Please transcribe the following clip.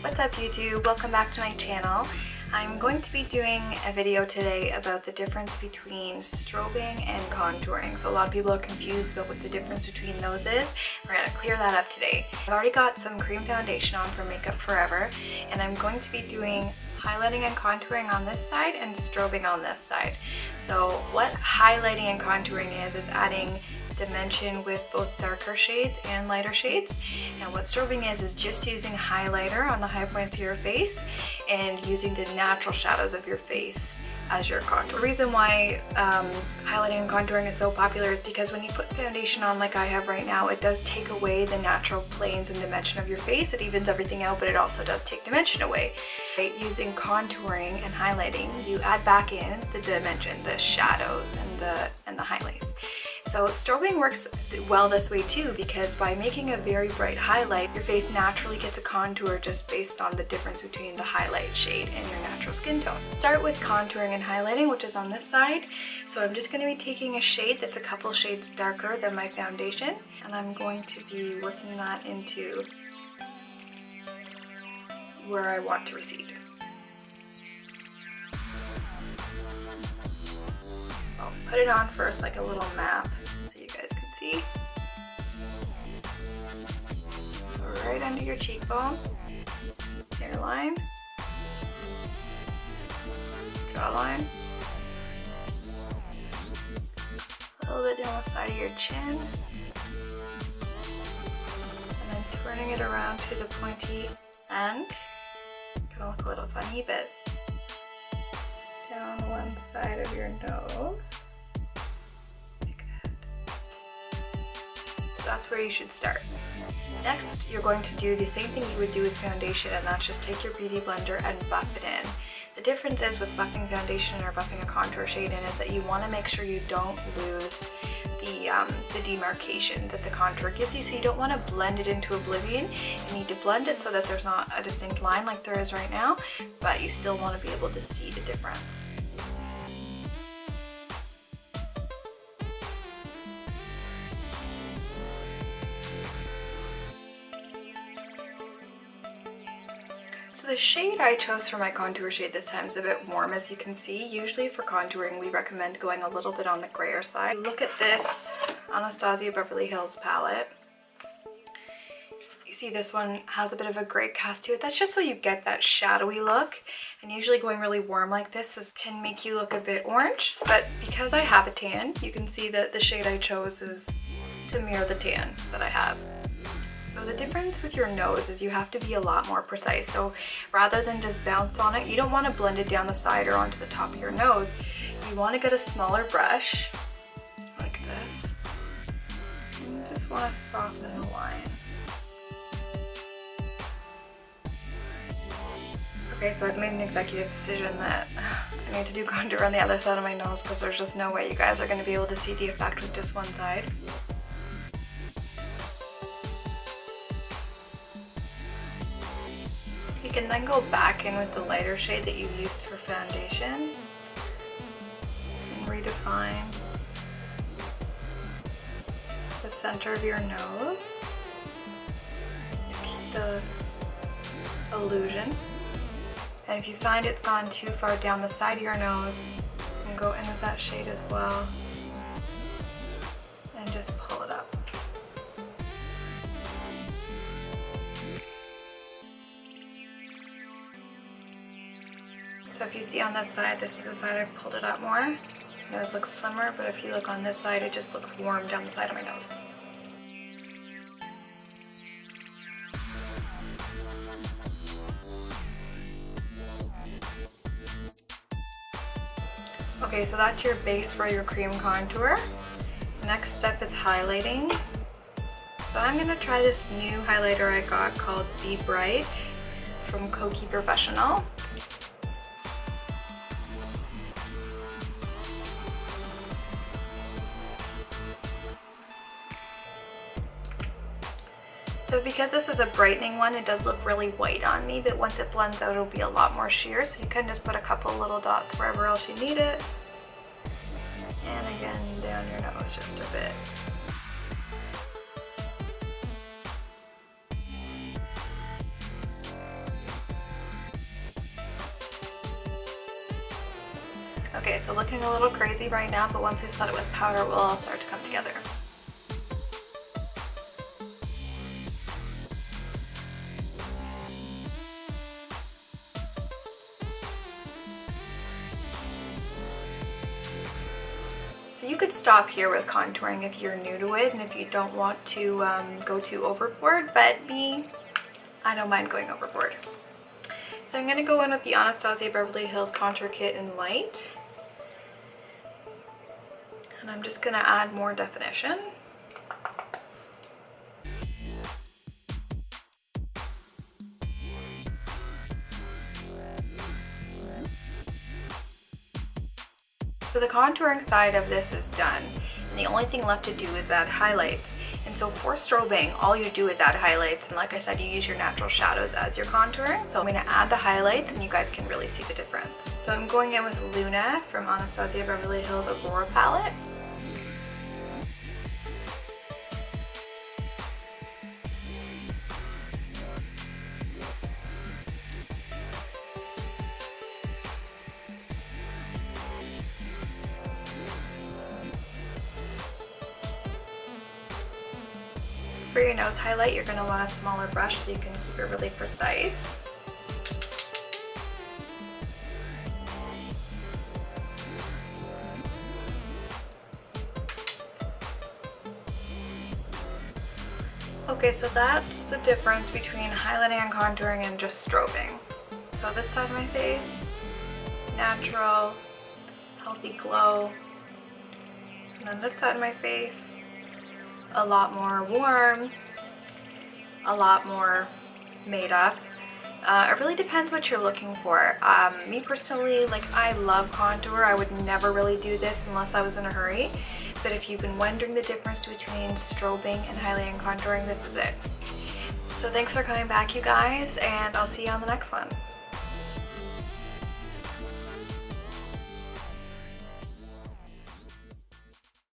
What's up YouTube? Welcome back to my channel. I'm going to be doing a video today about the difference between strobing and contouring. So a lot of people are confused about what the difference between those is. We're going to clear that up today. I've already got some cream foundation on from Makeup Forever, and I'm going to be doing highlighting and contouring on this side and strobing on this side. So what highlighting and contouring is adding dimension with both darker shades and lighter shades, and what strobing is just using highlighter on the high points of your face and using the natural shadows of your face as your contour. The reason why highlighting and contouring is so popular is because when you put foundation on like I have right now, it does take away the natural planes and dimension of your face. It evens everything out, but it also does take dimension away. Right? Using contouring and highlighting, you add back in the dimension, the shadows and the highlights. So strobing works well this way too, because by making a very bright highlight, your face naturally gets a contour just based on the difference between the highlight shade and your natural skin tone. Start with contouring and highlighting, which is on this side. So I'm just going to be taking a shade that's a couple shades darker than my foundation, and I'm going to be working that into where I want to recede. I'll put it on first like a little map so you guys can see. Right under your cheekbone, hairline, jawline, a little bit down the side of your chin, and then turning it around to the pointy end. Gonna look a little funny, but down one side of your nose, like that. So that's where you should start. Next, you're going to do the same thing you would do with foundation, and that's just take your beauty blender and buff it in. The difference is with buffing foundation or buffing a contour shade in is that you want to make sure you don't lose the demarcation that the contour gives you, so you don't want to blend it into oblivion. You need to blend it so that there's not a distinct line like there is right now, but you still want to be able to see the difference. So the shade I chose for my contour shade this time is a bit warm, as you can see. Usually for contouring we recommend going a little bit on the grayer side. Look at this Anastasia Beverly Hills palette. You see this one has a bit of a gray cast to it. That's just so you get that shadowy look, and usually going really warm like this can make you look a bit orange, but because I have a tan, you can see that the shade I chose is to mirror the tan that I have. So the difference with your nose is you have to be a lot more precise. So rather than just bounce on it, you don't want to blend it down the side or onto the top of your nose. You want to get a smaller brush like this, and you just want to soften the line. Okay, so I've made an executive decision that I need to do contour on the other side of my nose, because there's just no way you guys are going to be able to see the effect with just one side. You can then go back in with the lighter shade that you used for foundation and redefine the center of your nose to keep the illusion. And if you find it's gone too far down the side of your nose, you can go in with that shade as well and just pull it up. So if you see on this side, this is the side I pulled it up more. Nose looks slimmer, but if you look on this side, it just looks warm down the side of my nose. Okay, so that's your base for your cream contour. The next step is highlighting. So I'm going to try this new highlighter I got called Be Bright from Kokie Professional. So because this is a brightening one, it does look really white on me, but once it blends out, it'll be a lot more sheer. So you can just put a couple little dots wherever else you need it. And again, down your nose just a bit. Okay, so looking a little crazy right now, but once I set it with powder, it will all start to come together. So you could stop here with contouring if you're new to it and if you don't want to go too overboard, but me, I don't mind going overboard. So I'm going to go in with the Anastasia Beverly Hills Contour Kit in Light. And I'm just going to add more definition. So the contouring side of this is done, and the only thing left to do is add highlights. And so for strobing, all you do is add highlights, and like I said, you use your natural shadows as your contouring. So I'm going to add the highlights and you guys can really see the difference. So I'm going in with Luna from Anastasia Beverly Hills Aurora palette. For your nose highlight, you're going to want a smaller brush so you can keep it really precise. Okay, so that's the difference between highlighting and contouring and just strobing. So this side of my face, natural, healthy glow. And then this side of my face, a lot more warm, a lot more made up. It really depends what you're looking for. Me personally, like, I love contour. I would never really do this unless I was in a hurry. But if you've been wondering the difference between strobing and highlighting and contouring, this is it. So thanks for coming back, you guys, and I'll see you on the next one.